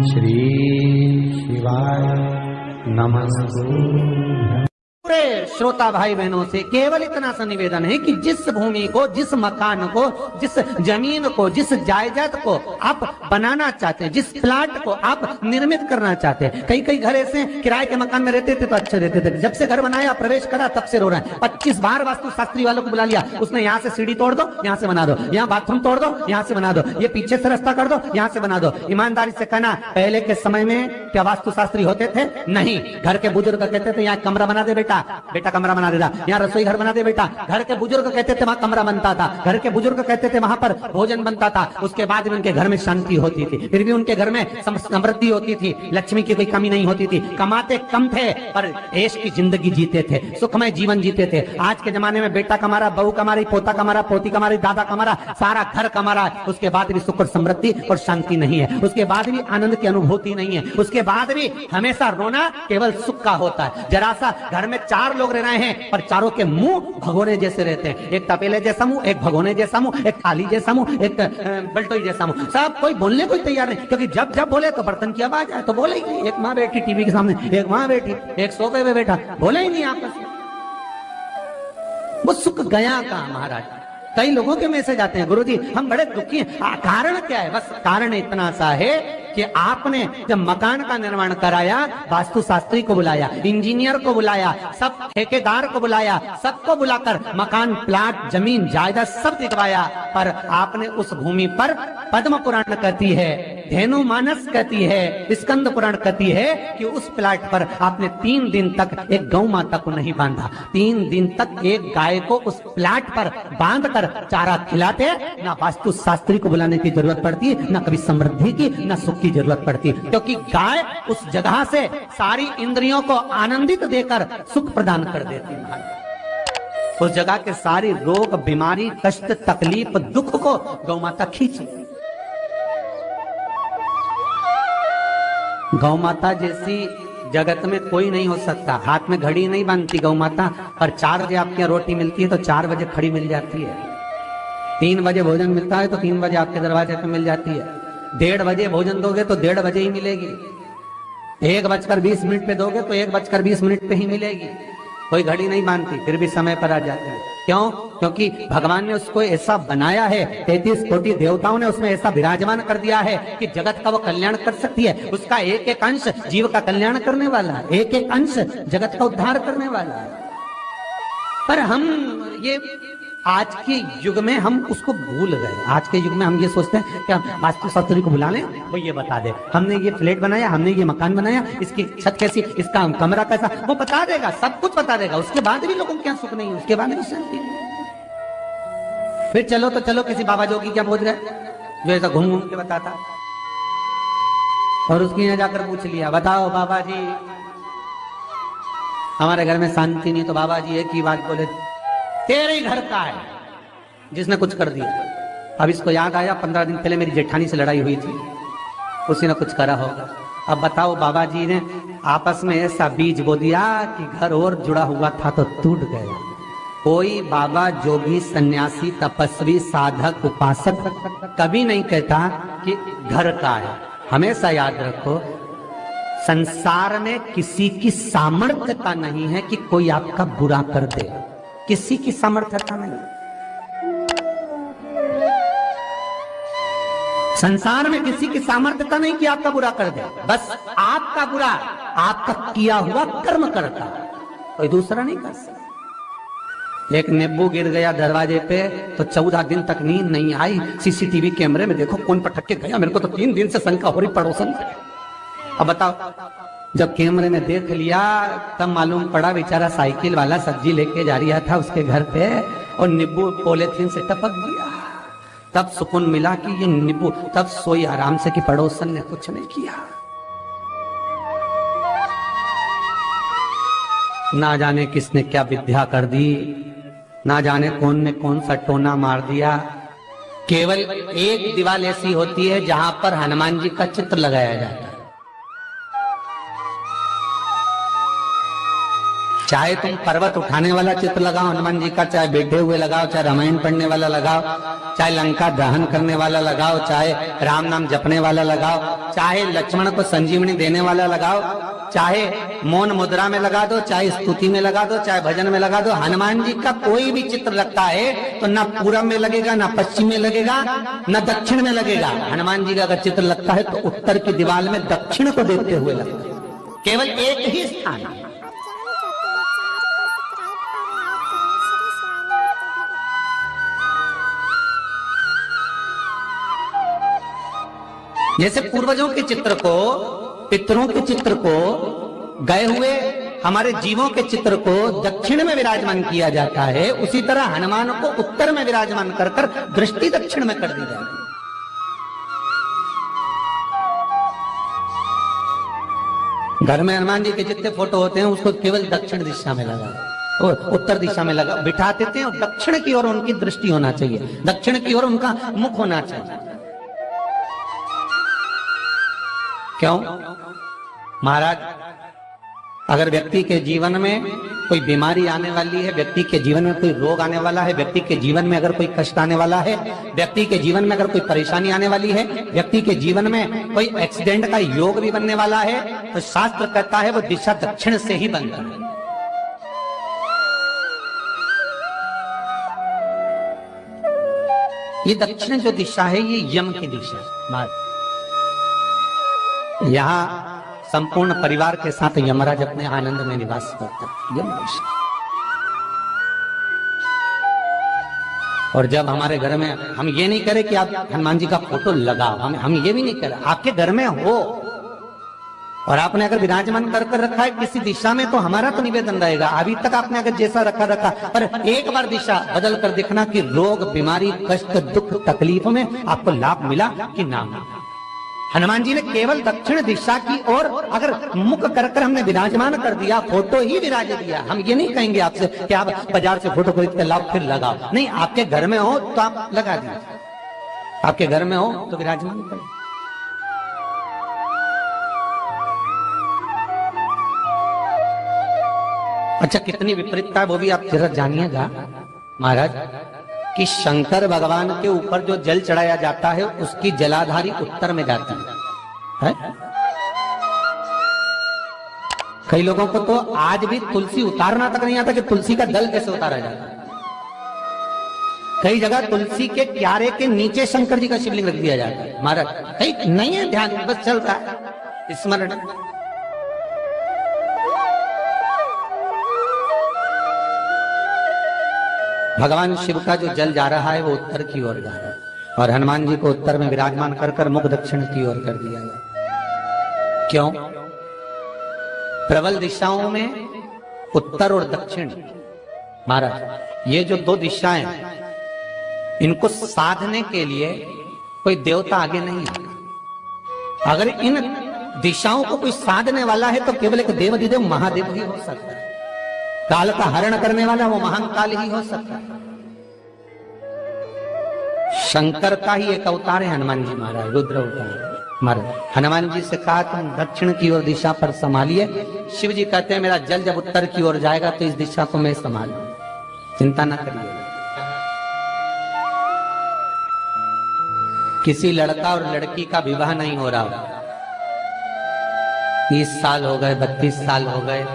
श्री शिवाय नमस्तुभ्यं। पूरे श्रोता भाई बहनों से केवल इतना सा निवेदन है कि जिस भूमि को, जिस मकान को, जिस जमीन को, जिस जायदाद को आप बनाना चाहते हैं, जिस प्लाट को आप निर्मित करना चाहते हैं, कई कई घर ऐसे किराए के मकान में रहते थे तो अच्छे रहते थे, जब से घर बनाया प्रवेश करा तब से रो रहे हैं। 25 बार वास्तु शास्त्री वालों को बुला लिया, उसने यहाँ से सीढ़ी तोड़ दो, यहाँ से बना दो, यहाँ बाथरूम तोड़ दो, यहाँ से बना दो, ये पीछे से रास्ता कर दो, यहाँ से बना दो। ईमानदारी से कहना, पहले के समय में क्या वास्तु शास्त्री होते थे? नहीं। घर के बुजुर्ग कहते थे यहाँ कमरा बना दे बेटा, बेटा कमरा बना देता, यहाँ रसोई घर बना दे बेटा। घर के बुजुर्ग कहते थे वहां कमरा बनता था, घर के बुजुर्ग कहते थे वहां पर भोजन बनता था। उसके बाद भी उनके घर में शांति होती थी, फिर भी उनके घर में समृद्धि होती थी, लक्ष्मी की कोई कमी नहीं होती थी। कमाते कम थे पर ऐश की जिंदगी जीते थे, सुखमय जीवन जीते थे। आज के जमाने में बेटा कमा रहा, बहू कमा रही, पोता कमा रहा, पोती कमा रही, दादा कमा रहा, सारा घर कमा रहा है, उसके बाद भी सुख और समृद्धि और शांति नहीं है, उसके बाद भी आनंद की अनुभूति नहीं है, उसके बाद भी हमेशा रोना केवल सुख का होता है। जरा सा घर में 4 लोग रह रहे हैं पर चारों के मुंह भगोने जैसे रहते हैं, एक तपेले जैसा मुंह, एक भगोने जैसा मुंह, एक थाली जैसा मुंह, एक बल्टोई जैसा मुंह। सब कोई बोलने को तैयार नहीं, क्योंकि जब जब बोले तो बर्तन की आवाज आए तो बोले ही नहीं। एक माँ बैठी टीवी के सामने, एक माँ बैठी, एक सोफे पे बैठा, बोले ही नहीं आपस में। वो सुख गया कहां महाराज? कई लोगों के मैसेज आते हैं, गुरुजी हम बड़े दुखी हैं। कारण क्या है? बस कारण इतना सा है कि आपने जब मकान का निर्माण कराया, वास्तु शास्त्री को बुलाया, इंजीनियर को बुलाया, सब ठेकेदार को बुलाया, सबको बुलाकर मकान, प्लाट, जमीन, जायदाद सब दिखवाया, पर आपने उस भूमि पर पद्म पुराण कहती है, धेनु मानस कहती है, स्कंद पुराण कहती है कि उस प्लाट पर आपने 3 दिन तक एक गौ माता को नहीं बांधा। 3 दिन तक एक गाय को उस प्लाट पर बांधकर चारा खिलाते, ना वास्तु शास्त्री को बुलाने की जरूरत पड़ती, ना कभी समृद्धि की, ना सुख की जरूरत पड़ती, क्योंकि गाय उस जगह से सारी इंद्रियों को आनंदित देकर सुख प्रदान कर देती है। उस जगह के सारी रोग, बीमारी, कष्ट, तकलीफ, दुख को गौ माता खींची। गौ माता जैसी जगत में कोई नहीं हो सकता। हाथ में घड़ी नहीं बांधती गौ माता, पर 4 बजे आपके यहाँ रोटी मिलती है तो 4 बजे खड़ी मिल जाती है। 3 बजे भोजन मिलता है तो 3 बजे आपके दरवाजे पे मिल जाती है। 1:30 बजे भोजन दोगे तो 1:30 बजे ही मिलेगी। 1:20 पे दोगे तो 1:20 पे ही मिलेगी। कोई घड़ी नहीं बांधती, फिर भी समय पर आ जाती है। क्यों? क्योंकि भगवान ने उसको ऐसा बनाया है, 33 कोटि देवताओं ने उसमें ऐसा विराजमान कर दिया है कि जगत का वो कल्याण कर सकती है। उसका एक एक अंश जीव का कल्याण करने वाला है, एक एक अंश जगत का उद्धार करने वाला है। पर हम ये आज के युग में हम उसको भूल गए। आज के युग में हम ये सोचते हैं कि हम वास्तु शास्त्री को बुला लें, वो ये बता दे, हमने ये फ्लैट बनाया, हमने ये मकान बनाया, इसकी छत कैसी, इसका कमरा कैसा, वो बता देगा, सब कुछ बता देगा। उसके बाद भी लोगों को क्या सुख नहीं है, उसके बाद भी शांति नहीं। फिर चलो तो चलो किसी बाबा जोगी क्या बोल रहे, जो ऐसा घूम घूम के बताता, और उसके यहाँ जाकर पूछ लिया, बताओ बाबा जी हमारे घर में शांति नहीं, तो बाबा जी एक ही बात बोले, तेरे ही घर का है जिसने कुछ कर दिया। अब इसको याद आया 15 दिन पहले मेरी जेठानी से लड़ाई हुई थी, उसी ने कुछ करा होगा। अब बताओ बाबा जी ने आपस में ऐसा बीज बो दिया कि घर और जुड़ा हुआ था तो टूट गया। कोई बाबा, जोगी, सन्यासी, तपस्वी, साधक, उपासक कभी नहीं कहता कि घर का है। हमेशा याद रखो, संसार में किसी की सामर्थ्यता नहीं है कि कोई आपका बुरा कर दे, किसी की सामर्थ्यता नहीं। संसार में किसी की सामर्थ्यता नहीं कि आपका बुरा कर दे, बस आपका बुरा आपका किया हुआ कर्म करता, कोई दूसरा नहीं कर सकता। एक नींबू गिर गया दरवाजे पे तो 14 दिन तक नींद नहीं आई। सीसीटीवी कैमरे में देखो कौन पटक के गया, मेरे को तो 3 दिन से शंका हो रही पड़ोसन। अब बताओ, जब कैमरे में देख लिया तब मालूम पड़ा बेचारा साइकिल वाला सब्जी लेके जा रहा था उसके घर पे और नींबू पॉलीथीन से टपक गया। तब सुकून मिला कि ये नींबू, तब सोई आराम से कि पड़ोसन ने कुछ नहीं किया। ना जाने किसने क्या विद्या कर दी, ना जाने कौन ने कौन सा टोना मार दिया। केवल एक दीवार ऐसी होती है जहां पर हनुमान जी का चित्र लगाया जाता है। चाहे तुम पर्वत उठाने वाला चित्र लगाओ हनुमान जी का, चाहे बैठे हुए लगाओ, चाहे रामायण पढ़ने वाला लगाओ, चाहे लंका दहन करने वाला लगाओ, चाहे राम नाम जपने वाला लगाओ, चाहे लक्ष्मण को संजीवनी देने वाला लगाओ, चाहे मौन मुद्रा में लगा दो, चाहे स्तुति में लगा दो, चाहे भजन में लगा दो। हनुमान जी का कोई भी चित्र लगता है तो ना पूरब में लगेगा, ना पश्चिम में लगेगा, ना दक्षिण में लगेगा। हनुमान जी का अगर चित्र लगता है तो उत्तर की दीवार में दक्षिण को देखते हुए लगता है, केवल एक ही स्थान है। जैसे पूर्वजों के चित्र को, पितरों के चित्र को, गए हुए हमारे जीवों के चित्र को दक्षिण में विराजमान किया जाता है, उसी तरह हनुमान को उत्तर में विराजमान कर कर दृष्टि दक्षिण में कर दी जाती है। घर में हनुमान जी के जितने फोटो होते हैं उसको केवल दक्षिण दिशा में लगा, उत्तर दिशा में लगा बिठा देते हैं, और दक्षिण की ओर उनकी दृष्टि होना चाहिए, दक्षिण की ओर उनका मुख होना चाहिए। क्यों महाराज? अगर व्यक्ति के जीवन में कोई बीमारी आने वाली है, व्यक्ति के जीवन में कोई रोग आने वाला है, व्यक्ति के जीवन में अगर कोई कष्ट आने वाला है, व्यक्ति के जीवन में अगर कोई परेशानी आने वाली है, व्यक्ति के जीवन में कोई एक्सीडेंट का योग भी बनने वाला है, तो शास्त्र कहता है वो दिशा दक्षिण से ही बनता है। ये दक्षिण जो दिशा है ये यम की दिशा है। यहाँ संपूर्ण परिवार के साथ यमराज अपने आनंद में निवास करता है, यम दिशा। और जब हमारे घर में, हम ये नहीं करें कि आप हनुमान जी का फोटो लगाओ, हम ये भी नहीं करें, आपके घर में हो और आपने अगर विराजमान कर रखा है किसी दिशा में, तो हमारा तो निवेदन रहेगा, अभी तक आपने अगर जैसा रखा पर एक बार दिशा बदल कर देखना कि रोग, बीमारी, कष्ट, दुख, तकलीफ में आपको लाभ मिला कि ना मिला। हनुमान जी ने केवल दक्षिण दिशा की ओर अगर मुख कर हमने विराजमान कर दिया, फोटो ही विराज दिया। हम ये नहीं कहेंगे आपसे कि आप बाजार से फोटो खरीद के लाओ फिर लगाओ, नहीं, आपके घर में हो तो आप लगा दीजिए, आपके घर में हो तो विराजमान करें। अच्छा, कितनी विपरीतता है वो भी आप जरा जानिएगा महाराज, कि शंकर भगवान के ऊपर जो जल चढ़ाया जाता है उसकी जलाधारी उत्तर में जाती है। कई लोगों को तो आज भी तुलसी उतारना तक नहीं आता कि तुलसी का दल कैसे उतारा जाता है। कई जगह तुलसी के क्यारे के नीचे शंकर जी का शिवलिंग रख दिया जाता है महाराज, कहीं नहीं है ध्यान, बस चल रहा है स्मरण। भगवान शिव का जो जल जा रहा है वो उत्तर की ओर जा रहा है, और हनुमान जी को उत्तर में विराजमान कर मुख दक्षिण की ओर कर दिया गया। क्यों? प्रबल दिशाओं में उत्तर और दक्षिण महाराज, ये जो दो दिशाएं, इनको साधने के लिए कोई देवता आगे नहीं आता। अगर इन दिशाओं को कोई साधने वाला है तो केवल एक देवाधिदेव महादेव ही हो सकता है। काल का हरण करने वाला वो महान काल ही हो सकता है। शंकर का ही एक अवतार है हनुमान जी महाराज, रुद्र अवतार महाराज। हनुमान जी से कहा तुम दक्षिण की ओर दिशा पर संभालिए, शिव जी कहते हैं मेरा जल जब उत्तर की ओर जाएगा तो इस दिशा को मैं संभालूं, चिंता ना करिए। किसी लड़का और लड़की का विवाह नहीं हो रहा, 30 साल हो गए, 32 साल हो गए,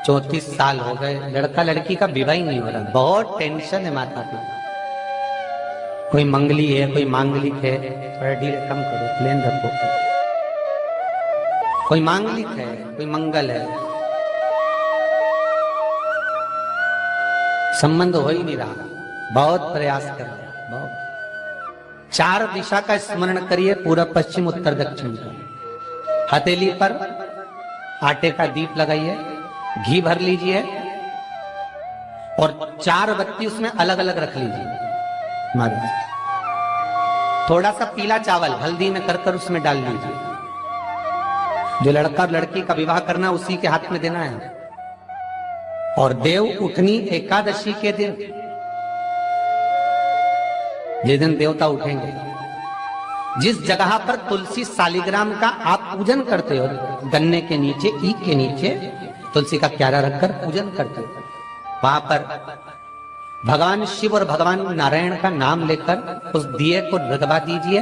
34 साल हो गए, लड़का लड़की का विवाह ही नहीं हो रहा, बहुत टेंशन है माता पिता। कोई मंगली है, कोई मांगलिक है, थोड़ा ढीले कम करो, प्लेन रखो। कोई मांगलिक है, कोई मंगल है, संबंध हो ही नहीं रहा, बहुत प्रयास कर रहे हैं, बहुत। 4 दिशा का स्मरण करिए, पूर्व पश्चिम उत्तर दक्षिण का। हथेली पर आटे का दीप लगाइए, घी भर लीजिए और 4 बत्ती उसमें अलग अलग रख लीजिए महाराज। थोड़ा सा पीला चावल हल्दी में कर उसमें डाल लीजिए। जो लड़का और लड़की का विवाह करना उसी के हाथ में देना है। और देव उठनी एकादशी के दिन, जिस दिन देवता उठेंगे, जिस जगह पर तुलसी शालिग्राम का आप पूजन करते हो, गन्ने के नीचे, ईख के नीचे, तुलसी का क्यारा रखकर पूजन करते, वहां पर भगवान शिव और भगवान नारायण का नाम लेकर उस दिए को लगवा दीजिए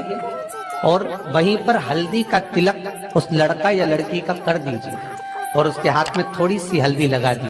और वहीं पर हल्दी का तिलक उस लड़का या लड़की का कर दीजिए और उसके हाथ में थोड़ी सी हल्दी लगा दीजिए।